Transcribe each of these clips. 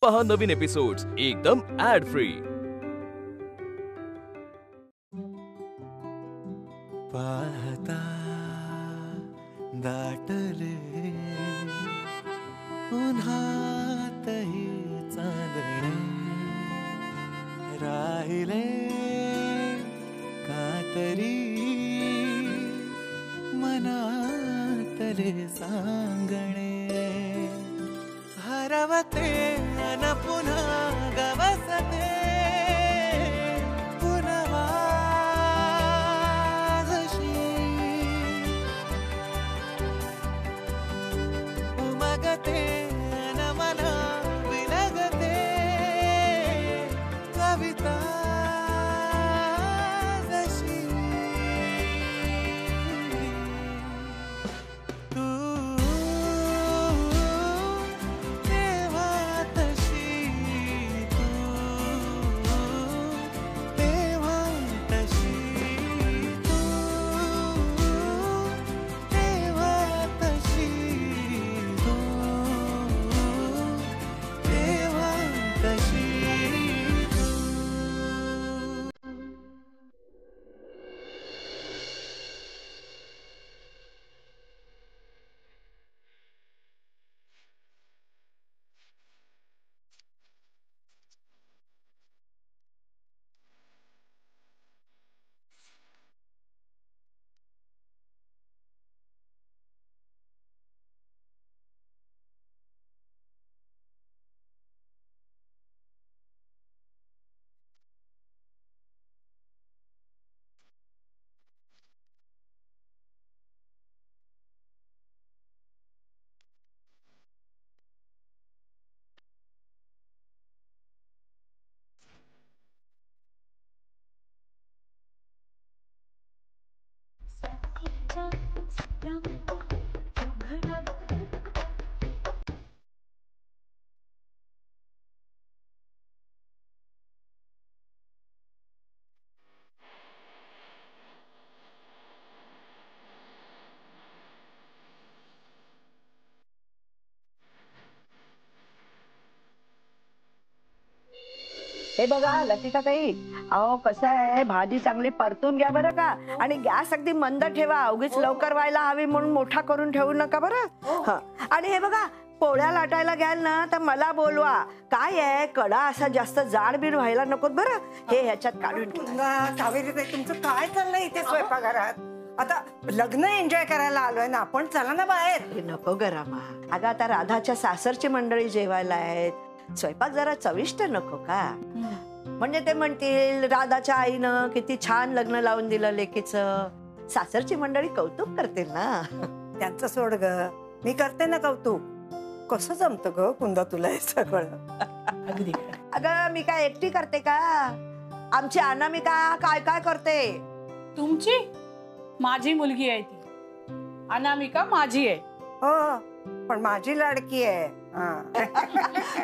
पहा नवीन एपिसोड्स एकदम add free. पाहता दाटले उन्हातही चांदणे राहिले कातरी मनातले सांगणे हरवते अन पुन्हा गवसते हे बघा लतिका ताई, अहो कसं आहे, भाजी चांगली परतून घ्या बरं का, आणि गॅस अगदी मंद ठेवा, उगीच लवकर व्हायला हवी म्हणून मोठा करून ठेवू नका बरं. आणि हे बघा, पोळ्या लाटायला घ्याल ना तर मला बोलवा. काय आहे, कडा असा जास्त जाडबीड व्हायला नकोत बरं. हे ह्याच्यात काढून कावेरी ताई, तुमचं काय चाललंय इथे स्वयंपाकघरात? आता लग्न एन्जॉय करायला आलोय ना आपण, चला ना बाहेर. नको गरामा, अगं आता राधाच्या सासरची मंडळी जेवायला आहेत, स्वयंपाक जरा चविष्ट नको का? म्हणजे ते म्हणतील राधाच्या आईनं किती छान लग्न लावून दिलं लेकीचं, सासरची मंडळी कौतुक करतील ना. त्यांचं सोड ग, मी करते ना कौतुक. कसं जमतं ग कुंदा तुला हे सगळं? अगदी. अगं मी काय एकटी करते का? आमची अनामिका काय काय करते. तुमची? माझी मुलगी आहे ती अनामिका, माझी आहे. हो, पण माझी लाडकी आहे.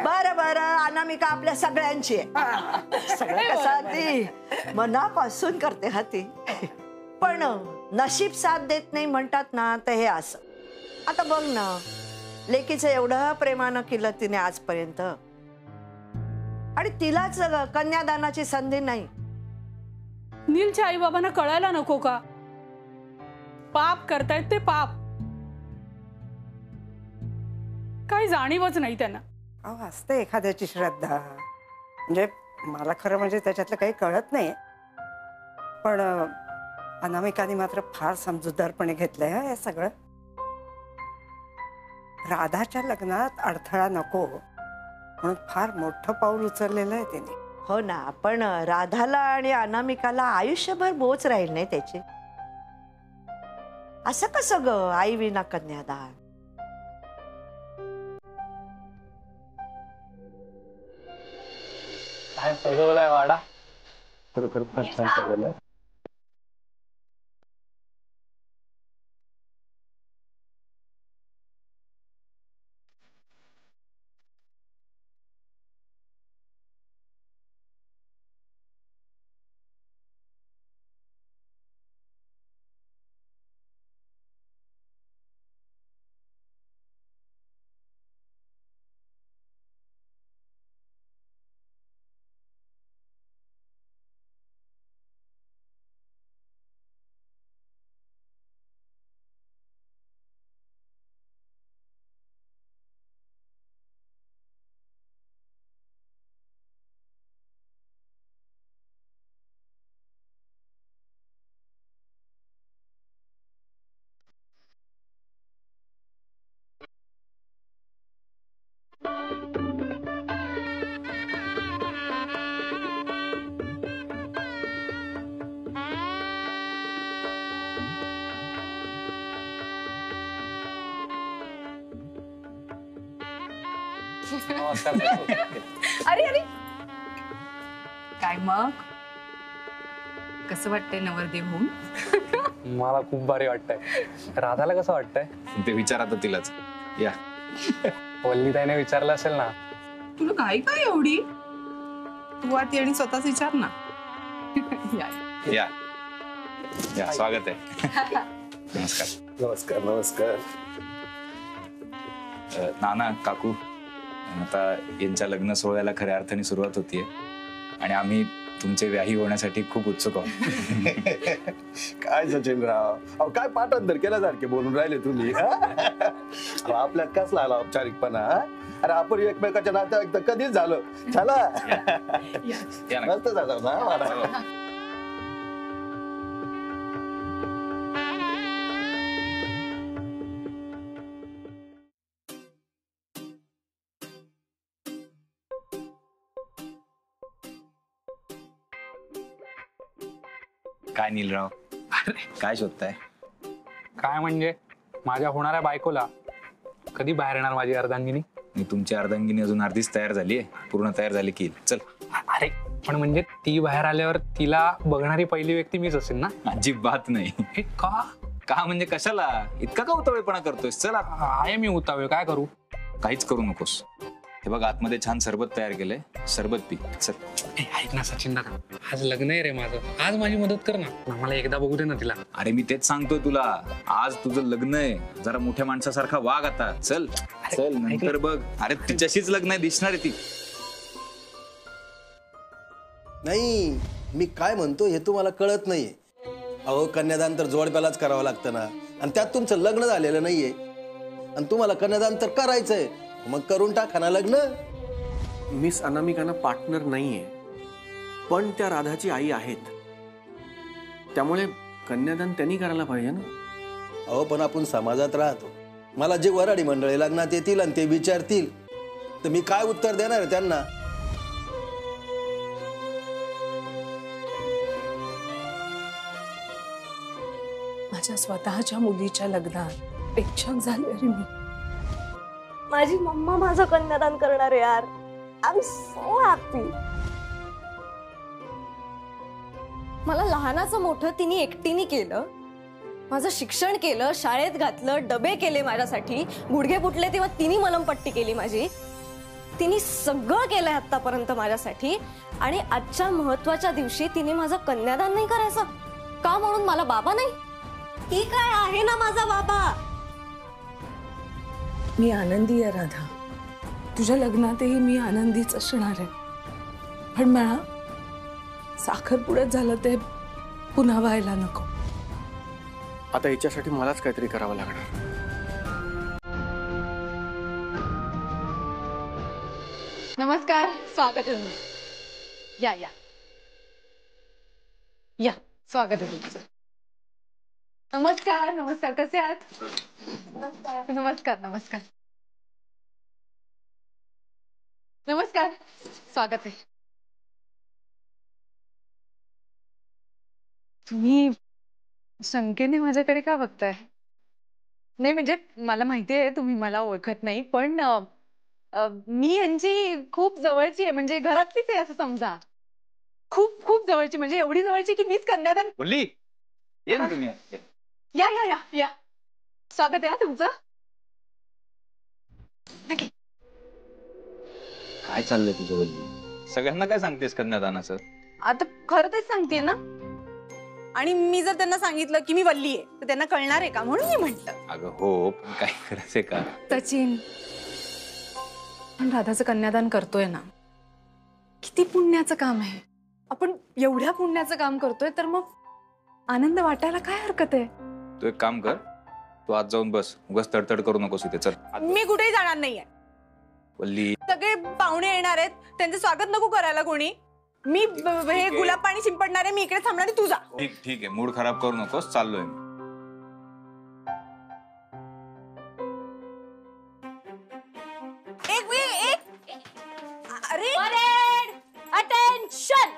बरं बरं, अनामिका आपल्या सगळ्यांची आहे. सगळं कसं अगदी मनापासून करते हा ती. पण नशीब साथ देत नाही म्हणतात ना, तर हे असं. आता बघ ना, लेकीचं एवढं प्रेमानं केलं तिने आजपर्यंत, आणि तिलाच कन्यादानाची संधी नाही. नीलच्या आई बाबांना कळायला नको का? पाप करतायत ते, पाप. काही जाणीवच नाही त्यांना. अहो असते एखाद्याची श्रद्धा, म्हणजे मला खरं म्हणजे त्याच्यातलं काही कळत नाही, पण अनामिकाने मात्र फार समजूतदारपणे घेतलंय हे सगळं. राधाच्या लग्नात अडथळा नको म्हणून फार मोठं पाऊल उचललेलं आहे तिने. हो ना, पण राधाला आणि अनामिकाला आयुष्यभर बोच राहील नाही त्याची. असं कसं ग, आई विना कन्यादान? काय सजवलाय वाडा, खरोखर फार छान सजवलाय. नमस्कार बायको. अरे अरे काय मग कसं वाटतंय नवरदेव होऊन? मला खूप भारी वाटतंय. राधाला कसं वाटतंय? ते विचार आता तिलाच. या वल्लीताईने विचारलं असेल ना. तुला काय काय एवढी तू आती आणि स्वतःच विचार ना. या. या या स्वागत आहे. नमस्कार. नमस्कार नमस्कार. नाना काकू आता यांच्या लग्न सोहळ्याला खऱ्या अर्थाने सुरुवात होतीये आणि आम्ही तुमचे व्याही होण्यासाठी खूप उत्सुक आहोत. काय सचिनराव, अहो काय पाठांतर केल्यासारखे बोलून राहिले तुम्ही. आपल्यात कसला आला औपचारिकपणा. अरे आपण एकमेकाच्या नात्यात कधीच झालो. चला मस्त झालं ना. काय नीलराव काय शोधताय? काय म्हणजे माझ्या होणाऱ्या बायकोला कधी बाहेर येणार माझी अर्धांगिनी? मी तुमची अर्धांगिनी अजून अर्धीच तयार झालीये. पूर्ण तयार झाली की चल. अरे पण म्हणजे ती बाहेर आल्यावर तिला बघणारी पहिली व्यक्ती मीच असेल ना? अजिबात नाही. हे का? का म्हणजे कशाला इतका का उतावळेपणा करतोयस? चल आहे मी उतावळे, काय करू? काहीच करू नकोस. हे बघ आतमध्ये छान सरबत तयार केलंय, सरबत पी. चल. ऐक ना सचिन दादा, आज लग्न आहे रे माझं. आज माझी मदत कर ना. मला एकदा बघू दे ना तिला. अरे मी तेच सांगतोय तुला, आज तुझं लग्न आहे. जरा मोठ्या माणसासारखा वाग आता. चल चल नंतर बघ. अरे तिच्याशीच लग्न आहे, दिसणार आहे ती. नाही मी काय म्हणतो हे तुम्हाला कळत नाहीये. अहो कन्यादान तर जोडप्यालाच करावं लागतं ना. आणि त्यात तुमचं लग्न झालेलं नाहीये आणि तुम्हाला कन्यादान तर करायचंय. मग करून टाका ना लग्न. मिस अनामिकाना पार्टनर नाहीये, पण त्या राधाची आई आहेत. त्यामुळे कन्यादान त्यांनी करायला पाहिजे ना. अहो पण आपण समाजात राहतो. मला जे वराडी मंडळी लग्नात येतील आणि ते विचारतील तर मी काय उत्तर देणार आहे त्यांना? माझ्या स्वतःच्या मुलीच्या लग्नात प्रेक्षक झाले रे मी. माझी मम्मा माझं कन्यादान करणार आहे यार. I am so happy. मला लहानाचं मोठं तिने एकटीने केलं. माझं शिक्षण केलं, शाळेत घातलं, डबे केले माझ्यासाठी. गुडघे फुटले तेव्हा तिने मलमपट्टी केली माझी. तिने सगळं केलंय आतापर्यंत माझ्यासाठी. आणि आजच्या महत्वाच्या दिवशी तिने माझं कन्यादान नाही करायचं का म्हणून मला बाबा नाही? ती काय आहे ना माझा बाबा. मी आनंदी आहे राधा. तुझ्या लग्नातही मी आनंदीच असणार आहे. पण मला साखरपुड्यात झालं ते पुन्हा व्हायला नको. आता याच्यासाठी मलाच काहीतरी करावं लागणार. नमस्कार, स्वागत आहे. या या या, स्वागत आहे तुमचं. नमस्कार नमस्कार, कसे आहात? नमस्कार नमस्कार नमस्कार, स्वागत आहे. तुम्ही शंकेने माझ्याकडे का बघताय? नाही म्हणजे मला माहिती आहे तुम्ही मला ओळखत नाही, पण मी यांची खूप जवळची आहे. म्हणजे घरातलीच आहे असं समजा. खूप खूप जवळची, म्हणजे एवढी जवळची की मीच कन्यादान. बोलली ये ना तुम्ही. या या या या, स्वागत आहे तुमचं. नक्की. काय चाललंय तुझं बोलली? सगळ्यांना काय सांगतेस कन्यादानाचं? आता खरं तेच सांगते ना. आणि मी जर त्यांना सांगितलं की मी वल्ली आहे तर त्यांना कळणार आहे का, म्हणून मी म्हटलं. अगं हो, पण काय करायचंय का? सचिन, पण राधाचं कन्यादान करतोय ना, किती पुण्याचं काम आहे. आपण एवढ्या पुण्याचं काम करतोय तर मग आनंद वाटायला काय हरकत आहे? तू एक काम कर, तू आज जाऊन बस. उगाच तडतड करू नकोस इथे. चल. मी कुठेही जाणार नाहीये. वल्ली, सगळे पाहुणे येणार आहेत, त्यांचं स्वागत नको करायला कोणी. मी हे गुलाब पाणी शिंपडणार आहे, मी इकडे थांबणार आहे, तू जा. ठीक आहे, मूड खराब करू नकोस. चाललोय मी. अरे अटेन्शन,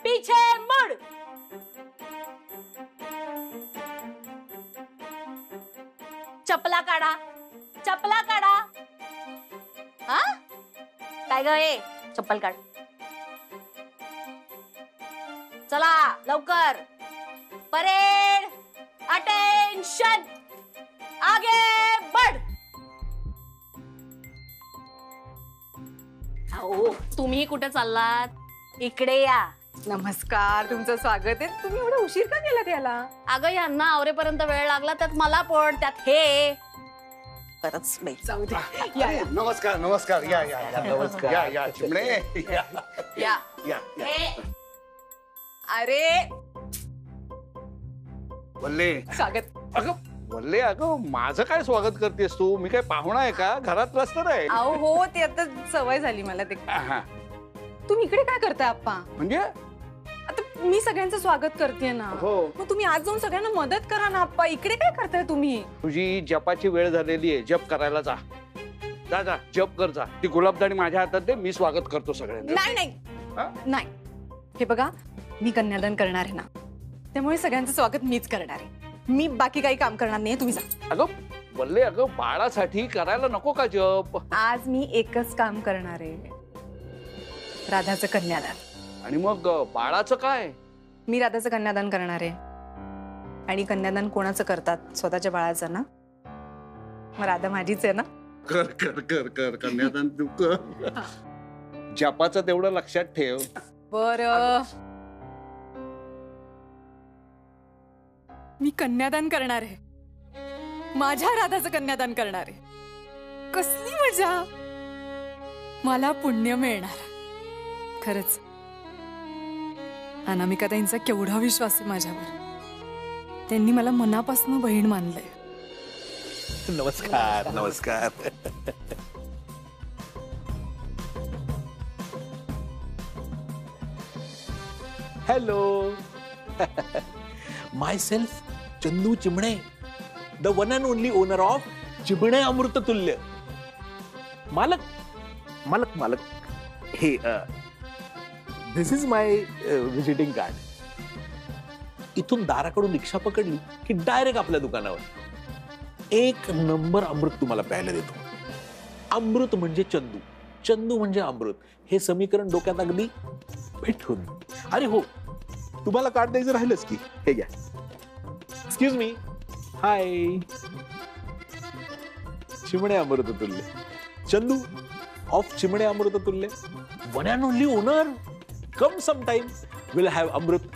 पीछे मुड़. चपला काढा, चपला काढा. हा काय ग ए चप्पल काढ चला लवकर परेड अटेन्शन आगे बढ़ अहो तुम्ही कुठे चाललात इकडे या नमस्कार तुमचं स्वागत आहे तुम्ही एवढा उशीर का केला त्याला अगं यांना आवरेपर्यंत वेळ लागला त्यात मला पण त्यात हे परत बाई जाऊ दे अरे, नमस्कार नमस्कार या या या नमस्कार या या चिमणे या या या हे अरे वल्ले स्वागत अगं वल्ले अगं माझं काय स्वागत करतेस तू मी काय पाहुणा आहे का घरात रस्ता आहे अहो हो ते आता सवय झाली मला ते हा, तुम्ही इकडे काय करताय आप्पा म्हणजे आता मी सगळ्यांचं स्वागत करते ना हो. मग तुम्ही आज जाऊन सगळ्यांना मदत करा ना आप्पा इकडे काय करताय तुम्ही तुझी जपाची वेळ झालेली आहे जप करायला जा जा जा जप कर जा ती गुलाबदाणी माझ्या हातात दे मी स्वागत करतो सगळ्यांना नाही नाही हा? नाही हे बघा मी कन्यादान करणार आहे ना त्यामुळे सगळ्यांचं स्वागत मीच करणार आहे मी बाकी काही काम करणार नाही तुम्ही जा अगं वल्ले अगं बाळासाठी करायला नको का जप आज मी एकच काम करणार आहे राधाचं कन्यादान आणि मग बाळाचं काय मी राधाचं कन्यादान करणार आहे आणि कन्यादान कोणाचं करतात स्वतःच्या बाळाचं ना मग राधा माझीच आहे ना कर कर कर कर कन्यादान तू कर जपाचं तेवढं लक्षात ठेव बर मी कन्यादान करणार आहे माझ्या राधाचं कन्यादान करणार आहे कसली मजा मला पुण्य मिळणार खरंच अनामिकाताईंचा केवढा विश्वास आहे माझ्यावर त्यांनी मला मनापासून बहीण मानलंय नमस्कार नमस्कार hello myself Chandu Chimane the one and only owner of Chimane Amruttulya मालक मालक मालक हे this is my visiting card इथून दाराकडून रिक्षा पकडली की डायरेक्ट आपल्या दुकानावर एक नंबर अमृत तुम्हाला प्यायला देतो अमृत म्हणजे चंदू चंदू म्हणजे अमृत हे समीकरण डोक्यात अगदी भेटून अरे हो तुम्हाला कार्ड द्यायचं राहिलंच की हे घ्या excuse me hi Chimane Amruttulya Chandu of Chimane Amruttulya one and only owner come some time will have अमृत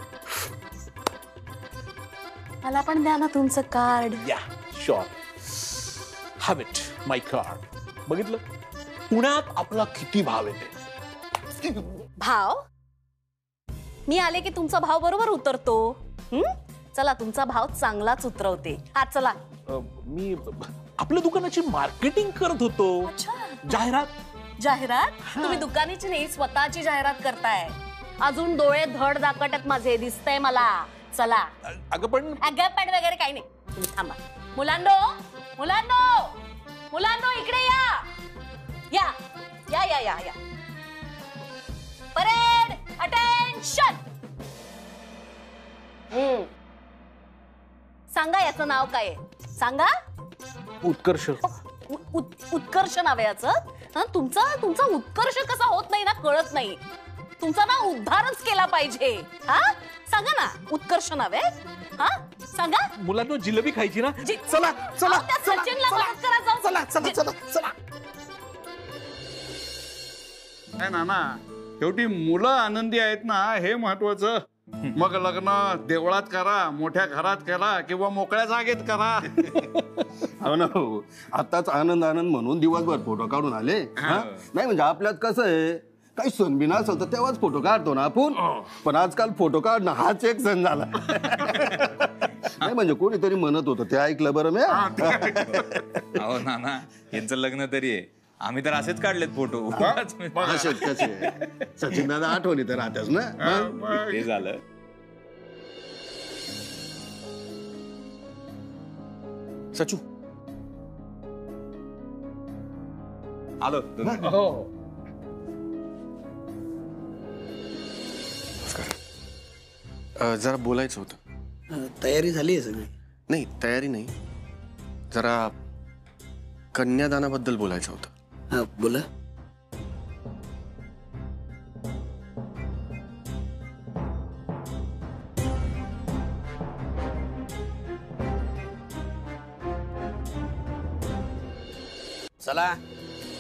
मला पण द्या ना तुमचं कार्ड या sure have it my card बघितलं पुण्यात आपला किती भाव येते भाव मी आले की तुमचा भाव बरोबर उतरतो चला तुमचा भाव चांगलाच उतरवते आज चला मी आपल्या दुकानाची मार्केटिंग करत होतो जाहिरात जाहिरात तुम्ही दुकानाची नाही स्वतःची जाहिरात करताय अजून डोळे धड दाखवतात माझे दिसतंय मला चला अगं पण वगैरे काही नाही तुम्ही थांबा मुलांनो मुलांनो मुलांनो इकडे या या या या या परेड अटेन्शन सांगा याचं नाव काय आहे सांगा उत्कर्ष उत्कर्ष नाव आहे याचं तुमचा उत्कर्ष कसा होत नाही ना कळत नाही तुमचा ना उद्धारच केला पाहिजे हा सांगा ना उत्कर्ष नाव आहे हा सांगा मुलांना जिलेबी खायची ना चला चला सचिनला मदत करा जाऊ चला चला चला चला नाही नाना शेवटी मुलं आनंदी आहेत ना हे महत्वाचं मग लग्न देवळात करा मोठ्या घरात करा किंवा मोकळ्या जागेत करा हो ना हो आताच आनंद आनंद म्हणून दिवसभर फोटो काढून आले नाही म्हणजे आपल्यात कसं आहे काही सण बिन असेल तर तेव्हाच फोटो काढतो ना आपण पण आजकाल फोटो काढणं हाच एक सण झाला नाही म्हणजे कोणीतरी म्हणत होतं ते ऐकलं बरं मी अहो नाना यांचं लग्न तरी आहे आम्ही तर असेच काढलेत फोटो असेच कसे सचिन दादा आठवणी तर राहतेच ना ते झालं सचू आलो हो जरा बोलायचं होतं तयारी झाली आहे सगळी नाही तयारी नाही जरा कन्यादानाबद्दल बोलायचं होतं बोला चला,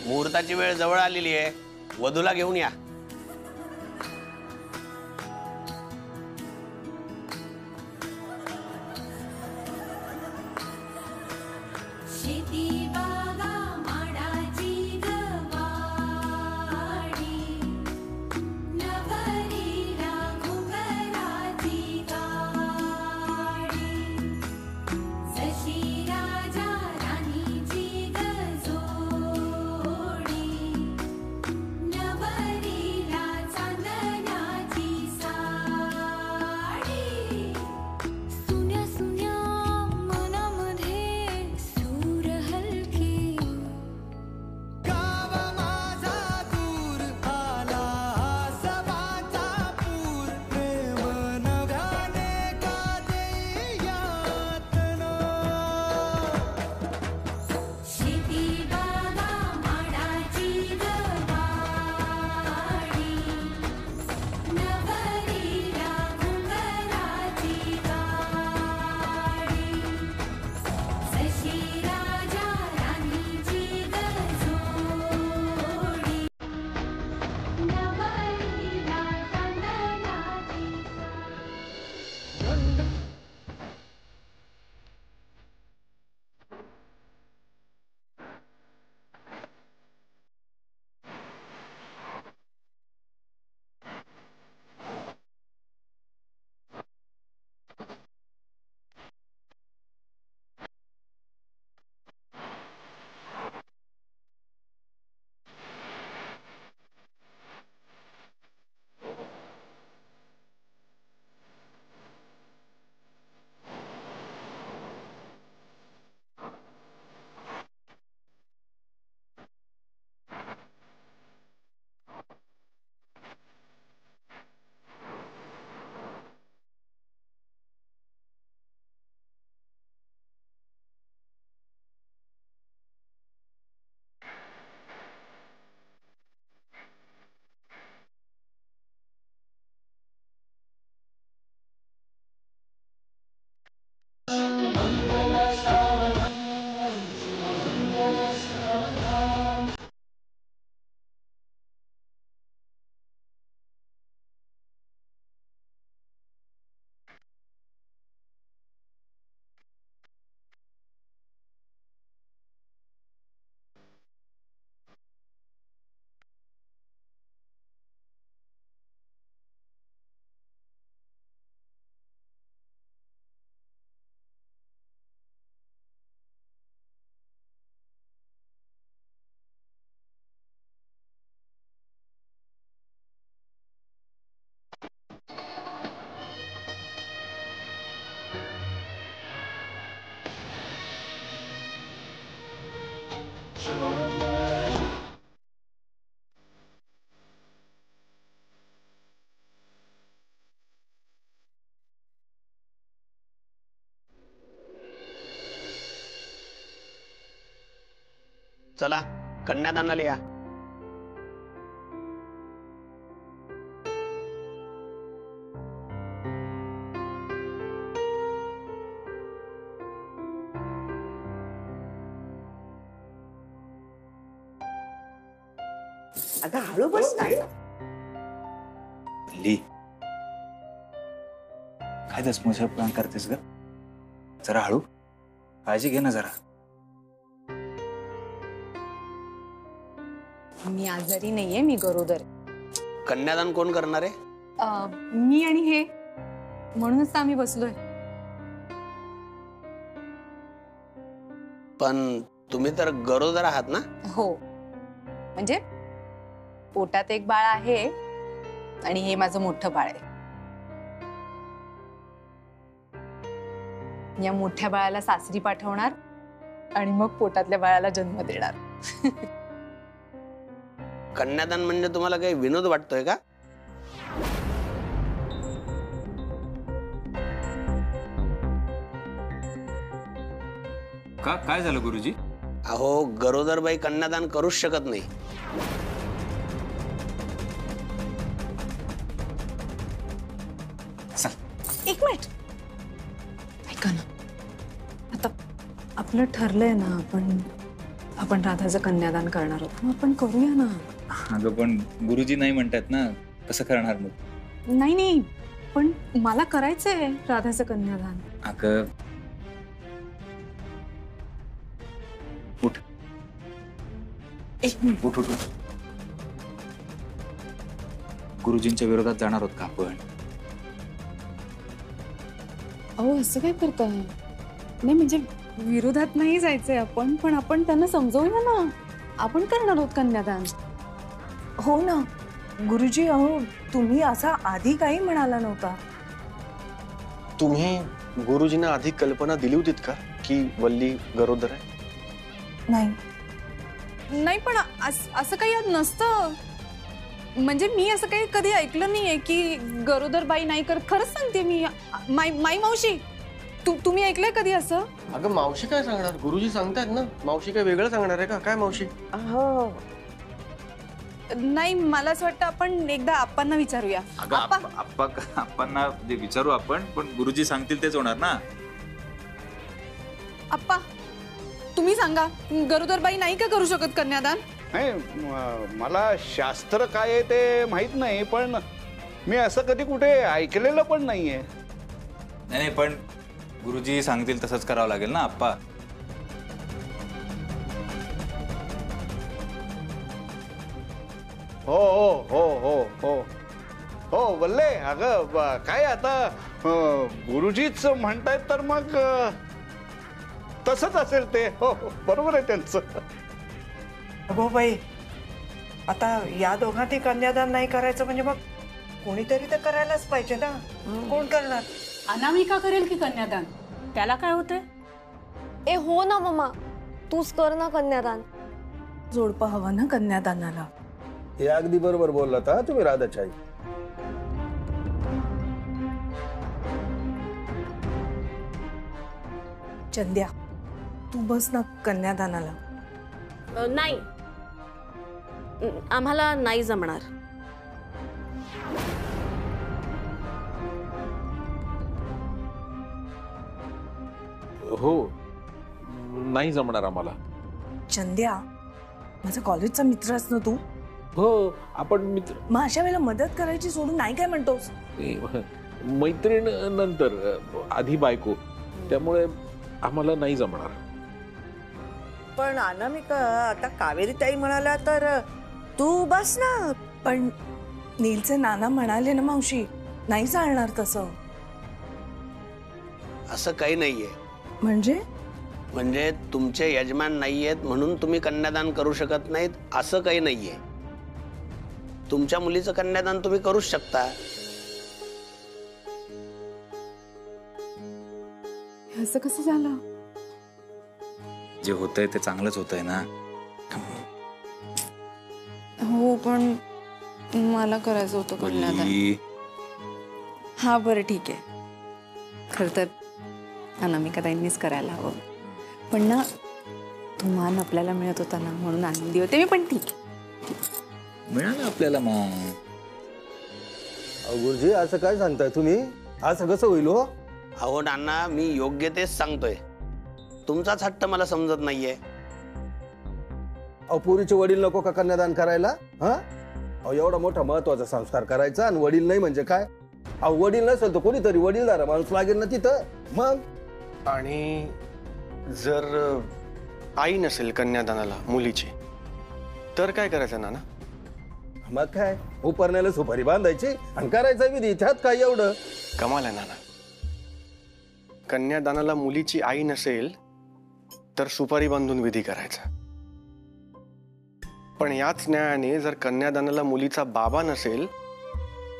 मुहूर्ताची वेळ जवळ आलेली आहे, वधूला घेऊन या. चला, कन्यादानाला या. अगं हळू बस ना. ली, काय दसमोशा प्लॅन करतेस ग? जरा हळू, काळजी घे ना जरा. मी आजारी नाहीये, मी गरोदर. कन्यादान कोण करणार आहे? मी आणि हे, म्हणूनच आम्ही बसलोय. पण तुम्ही तर गरोदर आहात ना? हो, म्हणजे पोटात एक बाळ आहे आणि हे माझं मोठं बाळ आहे. या मोठ्या बाळाला सासरी पाठवणार आणि मग पोटातल्या बाळाला जन्म देणार. कन्यादान म्हणजे तुम्हाला काही विनोद वाटतोय का? का काय झालं गुरुजी? अहो, गरोदरबाई कन्यादान करूच शकत नाही. एक मिनिट ऐका ना, आता आपलं ठरलंय ना, आपण आपण राधाचं कन्यादान करणार आहोत, मग आपण करूया ना. अगं पण गुरुजी नाही म्हणतात ना, कसं करणार मग? नाही नाही, पण मला करायचंय राधाचं कन्यादान. अगं उठ उठ उठ. गुरुजींच्या विरोधात जाणार आहोत का आपण? अहो असं काय करताय? नाही म्हणजे विरोधात नाही जायचंय आपण, पण आपण त्यांना समजवूया ना, आपण करणार आहोत कन्यादान. हो ना गुरुजी, अहो तुम्ही असा आधी काही म्हणाला नव्हता. तुम्ही गुरुजींना आधी कल्पना दिली होतीत का की वल्ली गरोदर आहे? नाही पण असं काही नसतं. म्हणजे मी असं काही कधी ऐकलं नाहीये की गरोदर बाई नाही करत. खरंच सांगते मी. माई मावशी, तुम्ही ऐकलंय कधी असं? अगं मावशी काय सांगणार, गुरुजी सांगतायत ना. मावशी काय वेगळं सांगणार आहे का? काय मावशी? हो नाही, मला असं वाटतं आपण एकदा आप्पांना विचारूया. आप्पांना विचारू आपण, पण गुरुजी सांगतील तेच होणार ना. आप्पा तुम्ही सांगा, गरोदर बाई नाही का करू शकत कन्यादान? नाही, मला शास्त्र काय आहे ते माहित नाही, पण मी असं कधी कुठे ऐकलेलं पण नाहीये. नाही पण गुरुजी सांगतील तसंच करावं लागेल ना आप्पा. हो हो हो हो हो हो वल्ले, अगं काय आता गुरुजीच म्हणतायत तर मग तसंच असेल ते. हो बरोबर आहे त्यांचं. अगो बाई, आता या दोघांनी कन्यादान नाही करायचं म्हणजे मग कोणीतरी तर करायलाच पाहिजे ना. कोण करणार? अनामिका करेल की कन्यादान, त्याला काय होतंय? ए हो ना मम्मा, तूच कर ना कन्यादान. जोडपं हवं ना कन्यादानाला. हे अगदी बरोबर बोललात हा तुम्ही राधाची आई. चंद्या, तू बस ना कन्यादानाला. नाही, आम्हाला नाही जमणार. हो, नाही जमणार आम्हाला. चंद्या, माझा कॉलेजचा मित्रच ना तू. हो, आपण मित्र. मग अशा वेळेला मदत करायची सोडून नाही काय म्हणतोस? मैत्रीण नंतर, आधी बायको, त्यामुळे आम्हाला नाही जमणार. पण अनामिका, आता कावेरी ताई म्हणाला तर तू बस ना. पण नीलचे नाना म्हणाले ना मावशी, नाही चालणार तसं. असं काही नाहीये. म्हणजे तुमचे यजमान नाहीयेत म्हणून तुम्ही कन्यादान करू शकत नाहीत असं काही नाहीये. तुमच्या मुलीचं कन्यादान तुम्ही करूच शकता. असं कसं झालं? जे होतंय ते चांगलंच होतंय ना. हो, पण मला करायचं होतं कन्यादान. हा बरं ठीक आहे. खरं तर अनामिका ताईंनीच करायला हवं, पण ना तो मान आपल्याला मिळत होता ना म्हणून आनंदी होते मी. पण ठीक मिळालं आपल्याला मग. गुरुजी असं काय सांगताय तुम्ही? असं कसं होईल हो? अहो नाना, मी योग्य तेच सांगतोय. तुमचाच हट्ट मला समजत नाहीये. पुरीचे वडील नको का कन्यादान करायला? हा, एवढा मोठा महत्वाचा संस्कार करायचा आणि वडील नाही म्हणजे काय? वडील नसेल तर कोणीतरी वडीलधारा माणूस लागेल ना तिथं. मग आणि जर आई नसेल कन्यादानाला मुलीची, तर काय करायचं नाना? मग काय, उपरण्याला सुपारी बांधायची आणि करायचा विधी. त्यात काय एवढं? कमाल आहे नाना. कन्यादानाला मुलीची आई नसेल तर सुपारी बांधून विधी करायचा. पण याच न्यायाने जर कन्यादानाला मुलीचा बाबा नसेल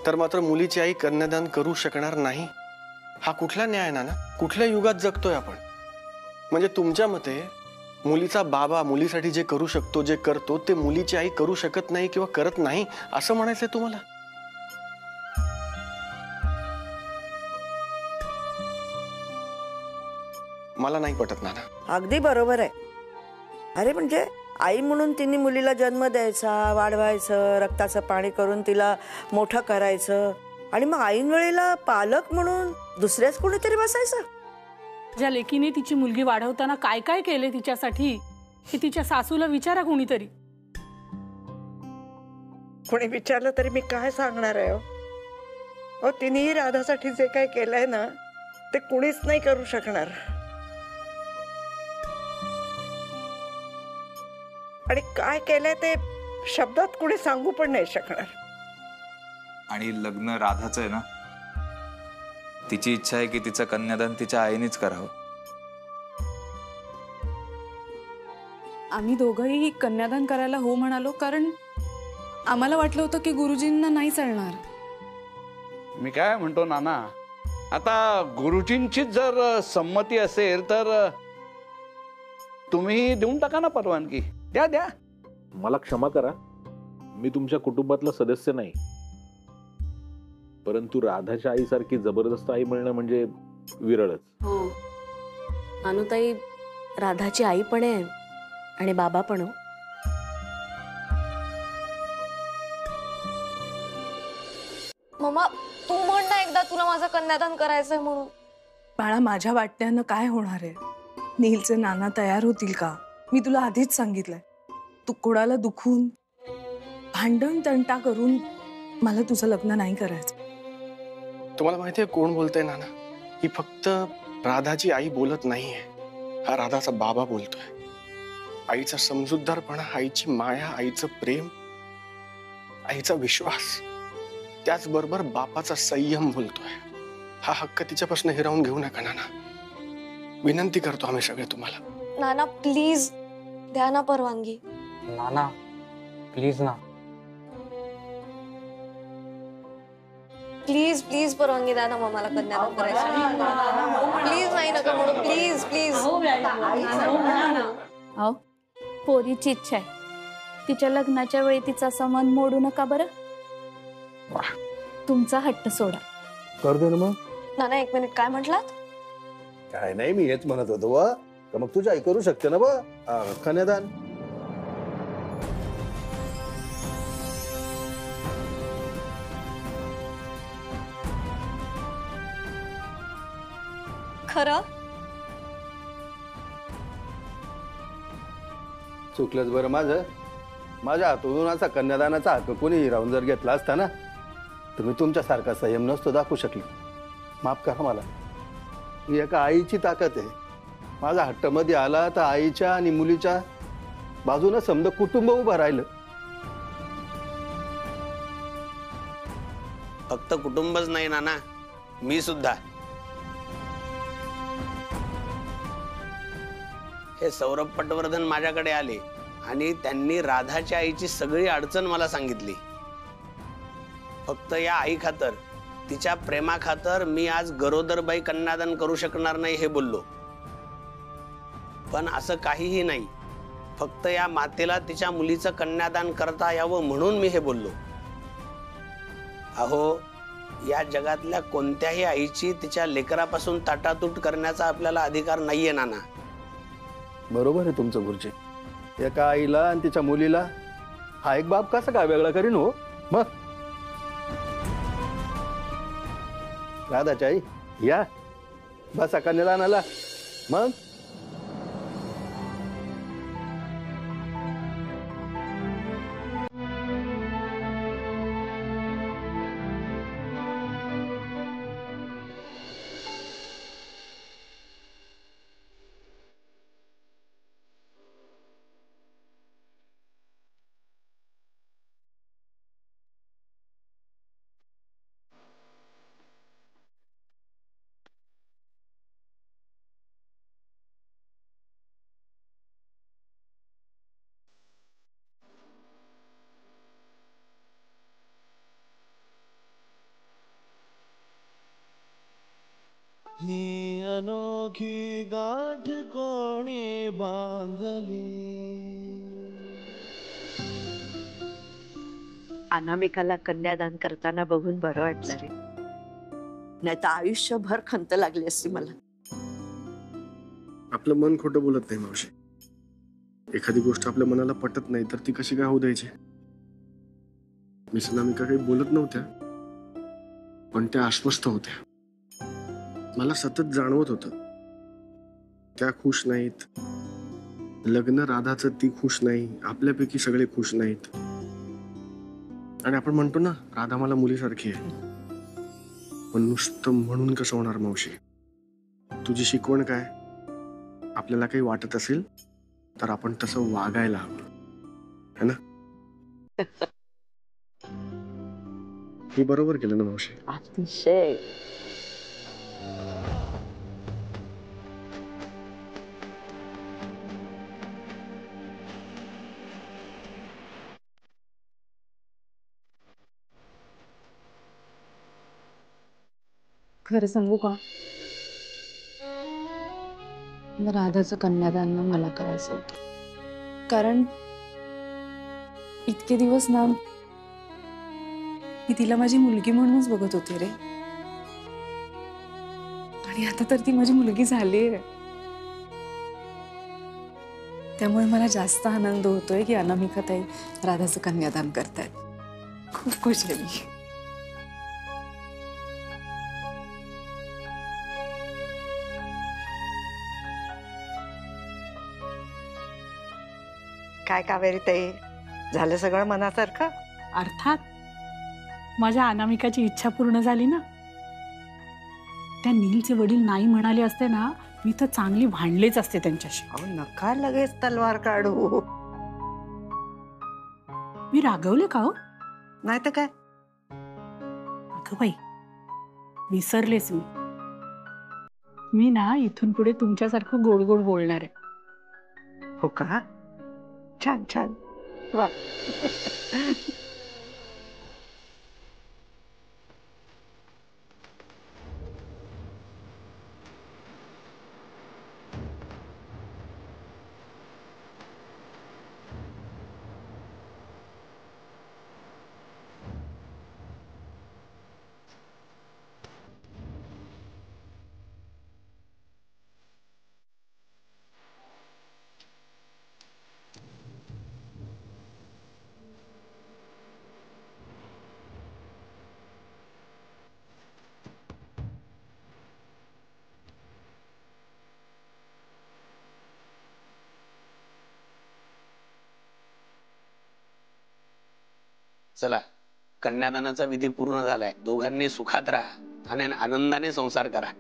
तर मात्र मुलीची आई कन्यादान करू शकणार नाही. हा कुठला न्याय नाना? कुठल्या युगात जगतोय आपण? म्हणजे तुमच्या मते मुलीचा बाबा मुलीसाठी जे करू शकतो, जे करतो, ते मुलीची आई करू शकत नाही किंवा करत नाही असं म्हणायचंय तुम्हाला? मला नाही पटत नाना. अगदी बरोबर आहे. अरे म्हणजे आई म्हणून तिने मुलीला जन्म द्यायचा, वाढवायचं, रक्ताचं पाणी करून तिला मोठं करायचं, आणि मग ऐन वेळेला पालक म्हणून दुसऱ्याच कोणीतरी बसायचं. ज्या लेकीने तिची मुलगी वाढवताना काय काय केले तिच्यासाठी की तिच्या सासूला विचारा कोणीतरी. कोणी विचारलं तरी मी काय सांगणार आहे? हो, तिनेही राधासाठी जे काही केलंय ना ते कुणीच नाही करू शकणार. आणि काय केलंय ते शब्दात कुणी सांगू पण नाही शकणार. आणि लग्न राधाचं आहे ना, तिची इच्छा आहे की तिचं कन्यादान तिच्या आईनेच करावं. आम्ही दोघंही कन्यादान करायला हो म्हणालो, कारण आम्हाला वाटलं होतं की गुरुजींना नाही चालणार. मी काय म्हणतो नाना, आता गुरुजींची जर संमती असेल तर तुम्ही देऊन टाका ना परवानगी. द्या द्या. मला क्षमा करा, मी तुमच्या कुटुंबातला सदस्य नाही, परंतु राधाच्या आईसारखी जबरदस्त आई मिळणं म्हणजे विरळच. हो, अनुताई राधाची आई पण आहे आणि बाबा पण. हो, मम्मा तू म्हण ना एकदा, तुला माझं कन्यादान करायचंय म्हणून. बाळा, माझ्या वाटण्यानं काय होणार आहे? नीलचे नाना तयार होतील का? मी तुला आधीच सांगितलंय, तू कोणाला दुखून भांडण तंटा करून मला तुझं लग्न नाही करायचं. तुम्हाला माहितीये कोण बोलतंय नाना? ही फक्त राधाची आई बोलत नाहीये, हा राधाचा बाबा बोलतोय. आईचा समजूतदारपणा, आईची माया, आईचं प्रेम, आईचा विश्वास, त्याचबरोबर बापाचा संयम बोलतोय. हा हक्क तिच्यापासून हिरावून घेऊ नका नाना, विनंती करतो आम्ही सगळे तुम्हाला. नाना प्लीज द्या ना परवानगी. नाना प्लीज ना. प्लीज प्लीज परवानगी द्या ना मग मला कन्यादान करायचं. प्लीज नाही नका म्हणू, प्लीज प्लीज. अहो, पोरीची इच्छा आहे, तिच्या लग्नाच्या वेळी तिचा संबंध मोडू नका बरं. तुमचा हट्ट सोडा. कर दे ना मग. नाना एक मिनिट, काय म्हटलात? काय नाही, मी हेच म्हणत होतो व तर मग तुझी आई करू शकते ना बा कन्यादान. खरं? चुकलंच बरं माझ्या हातून असा कन्यादानाचा हक्क कोणी हिरावून जर घेतला असता ना, तुम्ही तुमच्यासारखा संयम नसतो दाखवू शकले. माफ करा मला. ही एका आईची ताकद आहे. माझा हट्ट मध्ये आला तर आईच्या आणि मुलीच्या बाजूने समजा कुटुंब उभं राहिलं. फक्त कुटुंबच नाही नाना, मी सुद्धा. हे सौरभ पटवर्धन माझ्याकडे आले आणि त्यांनी राधाच्या आईची सगळी अडचण मला सांगितली. फक्त या आई खातर, तिच्या प्रेमा खातर मी आज गरोदरबाई कन्यादान करू शकणार नाही हे बोललो. पण असं काहीही नाही, फक्त या मातेला तिच्या मुलीचं कन्यादान करता यावं म्हणून मी हे बोललो. अहो, या जगातल्या कोणत्याही आईची तिच्या लेकरापासून ताटातूट करण्याचा आपल्याला अधिकार नाहीये नाना. बरोबर आहे तुमचं गुरुजी. एका आईला आणि तिच्या मुलीला हा एक बाप कसा काय वेगळा करीन हो? मग राधाची आई या बसा कन्यादानाला. मग ही अनोखी गाठ कोणी बांधली. अनामिकाला कन्यादान करताना बघून बरं वाटलं रे, नाही तर आयुष्यभर खंत लागली असती मला. आपलं मन खोटं बोलत नाही मावशी. एखादी गोष्ट आपल्या मनाला पटत नाही तर ती कशी काय होऊ द्यायची? मिस अनामिका काही बोलत नव्हत्या, पण त्या आश्वस्त होत्या. मला सतत जाणवत होतं त्या खुश नाहीत, लग्न राधाचं ती खुश नाही, आपल्यापैकी सगळे खुश नाहीत. आणि आपण म्हणतो ना, राधा मला मुलीसारखी आहे. पण नुसतं म्हणून कसं होणार मावशी? तुझी शिकवण काय? आपल्याला काही वाटत असेल तर आपण तसं वागायला हवं, है ना? मी बरोबर केलं ना मावशी? अतिशय. खरं सांगू का, राधाचं कन्यादान ना मला करायचं होतं. कारण इतके दिवस ना मी तिला माझी मुलगी म्हणूनच बघत होते रे. आणि आता तर ती माझी मुलगी झाली आहे. त्यामुळे मला जास्त आनंद होतोय की अनामिकाताई राधाचं कन्यादान करतायत. खूप खुश आहे मी. काय कावेरी ताई, झालं सगळं मनासारखं? अर्थात माझ्या अनामिकाची इच्छा पूर्ण झाली ना. त्या नीलचे वडील नाही म्हणाले असते ना, मी तर चांगली भांडलेच असते त्यांच्याशी. अहो नका लगेच तलवार काढू. मी रागवले का हो? नाही तर काय. अगं बाई, विसरलेच मी. मी ना इथून पुढे तुमच्यासारखं गोड गोड बोलणार आहे. हो का? छान छान. वा. चला, कन्यादानाचा विधी पूर्ण झालाय. दोघांनी सुखात राहा आणि आनंदाने संसार करा.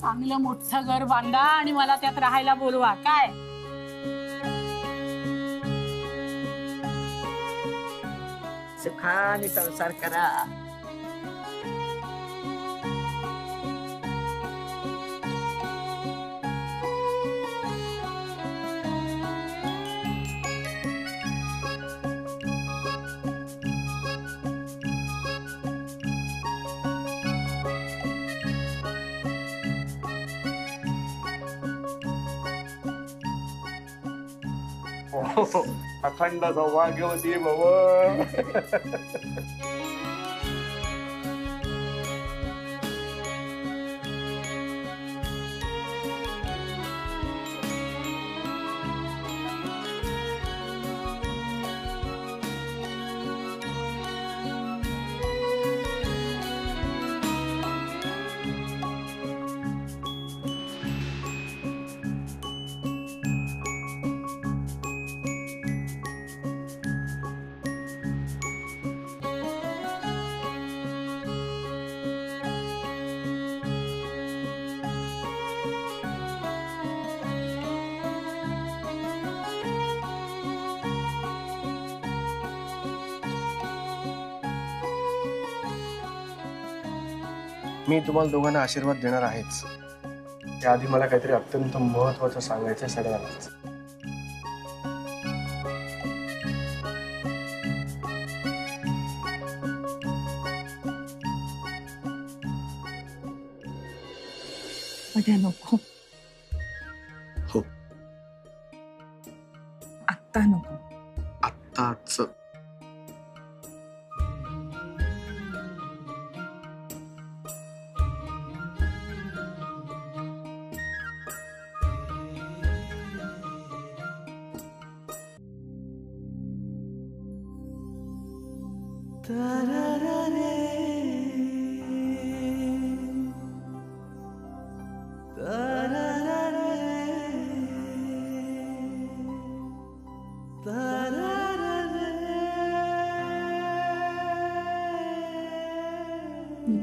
चांगलं मोठं घर बांधा आणि मला त्यात राहायला बोलवा. काय सुखाने संसार करा. अखंड सौभाग्यवती भव. मी तुम्हाला दोघांना आशीर्वाद देणार आहेच. त्याआधी मला काहीतरी अत्यंत महत्वाचं सांगायचं सगळ्यांनाच. नको. हो, आत्ता नको. आत्ताच.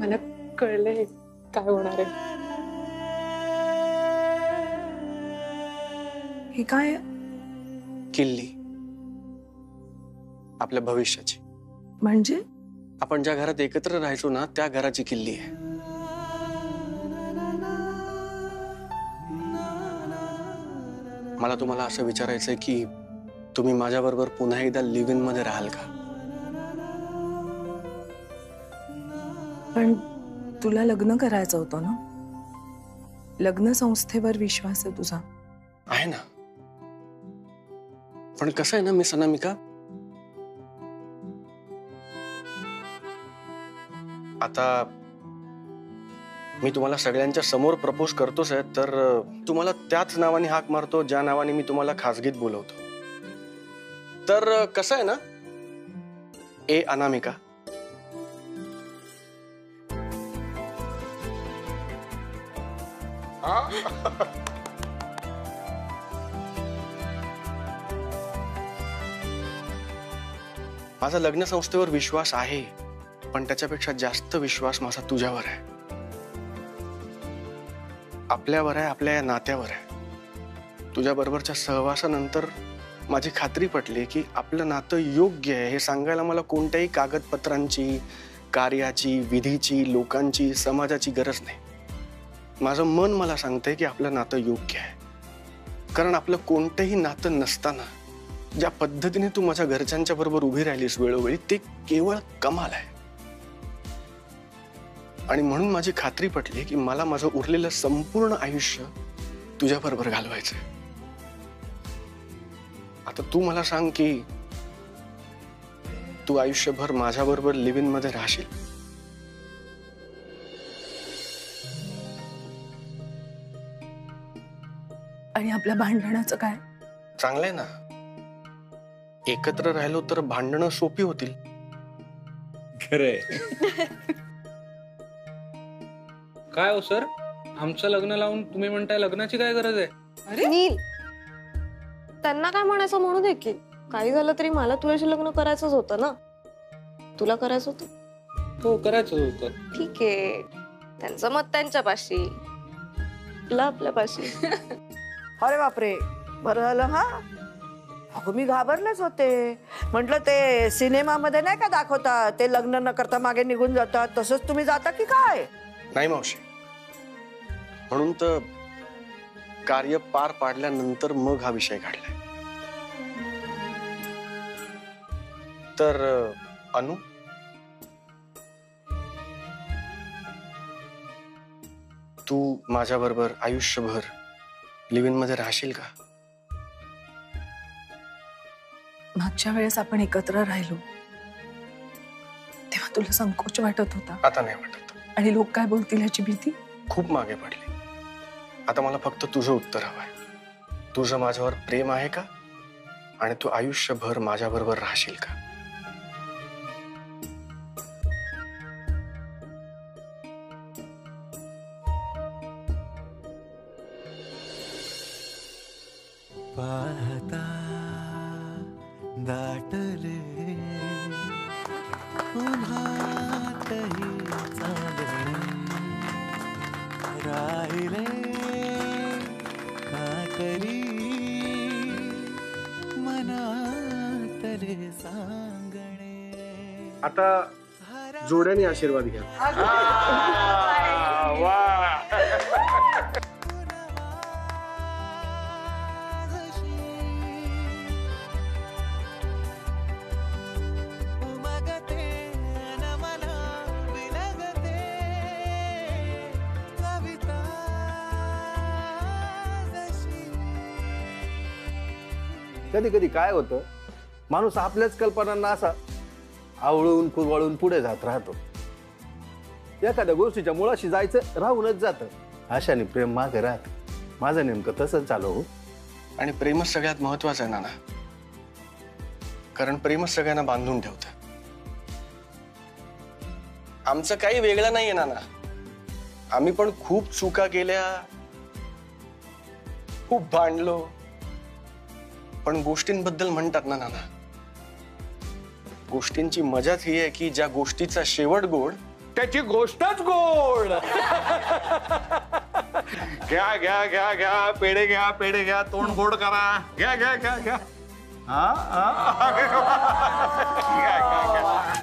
मला कळलंय काय होणार आहे. हे काय? किल्ली आपल्या भविष्याची. म्हणजे आपण ज्या घरात एकत्र राहायचो ना त्या घराची किल्ली आहे. मला तुम्हाला असं विचारायचंय की तुम्ही माझ्याबरोबर पुन्हा एकदा लिव्ह इन मध्ये राहाल का? पण तुला लग्न करायचं होतं ना. लग्न संस्थेवर विश्वास आहे तुझा. आहे ना. पण कसं आहे ना मिस अनामिका, आता मी तुम्हाला सगळ्यांच्या समोर प्रपोज करतोच आहे, तर तुम्हाला त्याच नावाने हाक मारतो ज्या नावाने मी तुम्हाला खासगीत बोलवतो. तर कसं आहे ना, ए अनामिका, माझा लग्न संस्थेवर विश्वास आहे, पण त्याच्यापेक्षा जास्त विश्वास माझा तुझ्यावर आहे, आपल्यावर आहे, आपल्या या नात्यावर आहे. तुझ्या बरोबरच्या सहवासानंतर माझी खात्री पटली की आपलं नातं योग्य आहे हे सांगायला मला कोणत्याही कागदपत्रांची, कार्याची, विधीची, लोकांची, समाजाची गरज नाही. माझं मन मला सांगतंय की आपलं नातं योग्य आहे. कारण आपलं कोणतंही नातं नसताना ज्या पद्धतीने तू माझ्या घरच्यांच्या बरोबर उभी राहिलीस वेळोवेळी, ते केवळ कमाल आहे. आणि म्हणून माझी खात्री पटली की मला माझं उरलेलं संपूर्ण आयुष्य तुझ्याबरोबर घालवायचंय. आता तू मला सांग की तू आयुष्यभर माझ्याबरोबर लिव्ह इन मध्ये राहशील? आणि आपल्या भांडणाचं काय? चांगलंय ना, एकत्र राहिलो तर भांडणं सोपी होतील. खरंय. काय हो सर, आमचं लग्न लावून तुम्ही म्हणताय लग्नाची काय गरज आहे? नील, त्यांना काय म्हणायचं म्हणू दे की. काही झालं तरी मला तुझ्याशी लग्न करायचंच होतं ना. तुला करायचं होतं? हो, करायचं होतं. ठीक आहे, त्यांचं मत त्यांच्यापाशी, आपलं आपल्यापाशी. अरे बापरे, बरं झालं. हा अगं मी घाबरलेच होते. म्हटलं ते सिनेमामध्ये नाही का दाखवतात, ते लग्न न करता मागे निघून जातात, तसंच तुम्ही जाता की काय? नाही मावशी, म्हणून तर कार्य पार पाडल्यानंतर मग हा विषय काढलाय. तर अनु, तू माझ्याबरोबर आयुष्यभर लिव्ह इन मध्ये राहशील का? मागच्या वेळेस आपण एकत्र राहिलो तेव्हा तुला संकोच वाटत होता. आता नाही वाटत. आणि लोक काय बोलतील याची भीती खूप मागे पडली. आता मला फक्त तुझं उत्तर हवंय. तुझं माझ्यावर प्रेम आहे का? आणि तू आयुष्यभर माझ्याबरोबर राहशील का? पाहता दाटले उन्हातही चांदणे राहिले काकरी मनातले सांगणे. आता जोड्याने आशीर्वाद घ्या. कधी कधी काय होतं, माणूस आपल्याच कल्पनांना असा आवळून कुरवाळून पुढे जात राहतो. एखाद्या गोष्टीच्या मुळाशी जायचं राहूनच जातं. अशाने प्रेम मागे राहत. माझं नेमकं तसंच चालू हो. आणि प्रेमच सगळ्यात महत्वाचं आहे नाना, कारण प्रेमच सगळ्यांना बांधून ठेवतं. आमचं काही वेगळं नाहीये नाना. आम्ही पण खूप चुका केल्या, खूप भांडलो, पण गोष्टींबद्दल म्हणतात ना नाना, गोष्टींची मजाच ही आहे की ज्या गोष्टीचा शेवट गोड त्याची गोष्टच गोड. घ्या घ्या घ्या घ्या पेढे घ्या, पेढे घ्या, तोंड गोड करा. घ्या घ्या घ्या घ्या. हा घ्या घ्या घ्या.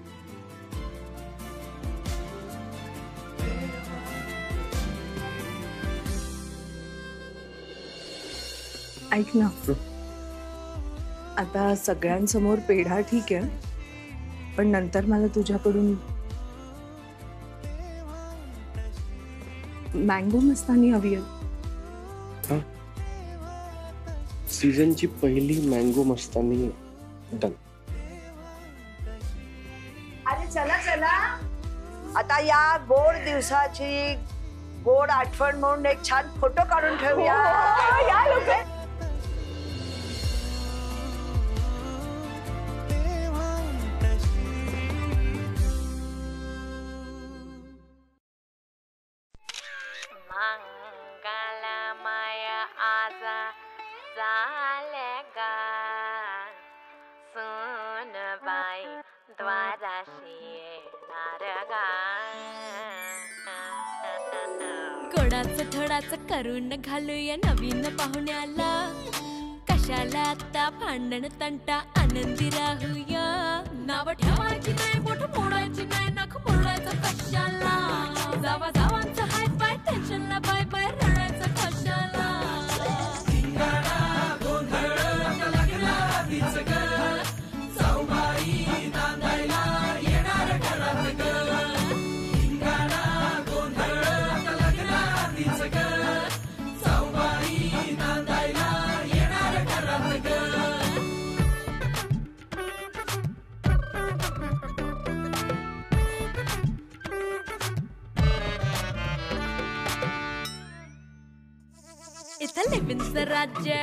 ऐक ना, आता सगळ्यांसमोर पेढा ठीक आहे, पण नंतर मला तुझ्याकडून मँगो मस्तानी हवी आहे. सीझनची पहिली मँगो मस्तानी डन. अरे चला चला, आता या गोड दिवसाची गोड आठवण म्हणून एक छान फोटो काढून ठेवूया. या लोक. गोडाचं थोडाचं करून घालूया नवीन पाहुण्याला. कशाला आता भांडण तंटा, आनंदी राहूया. नाव ठेवायची नाही, बोट मोडायची नाही, नख मोडायचं कशाला. जावा जावांचं हाय पाय, टेन्शनला बाय बाय, रडायचं कशाला. इथं लिव्हिंगचं राज्य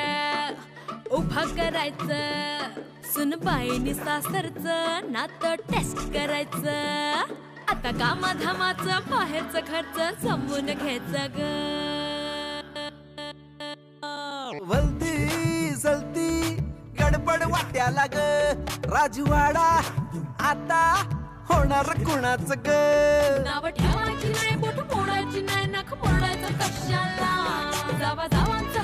उभा करायचं, सुनबाईनी सासरचं नातं टेस्ट करायचं. आता कामाधामाचं बाहेरचं खर्च जमवून घ्यायचं ग. वलती जलती गडबड वाट्याला ग, राजवाडा आता होणार कुणाचं ग. नाव ठेवायची नाही, बोट मोडायची नाही, नख मोडायचं कशाला. जावा जावांचं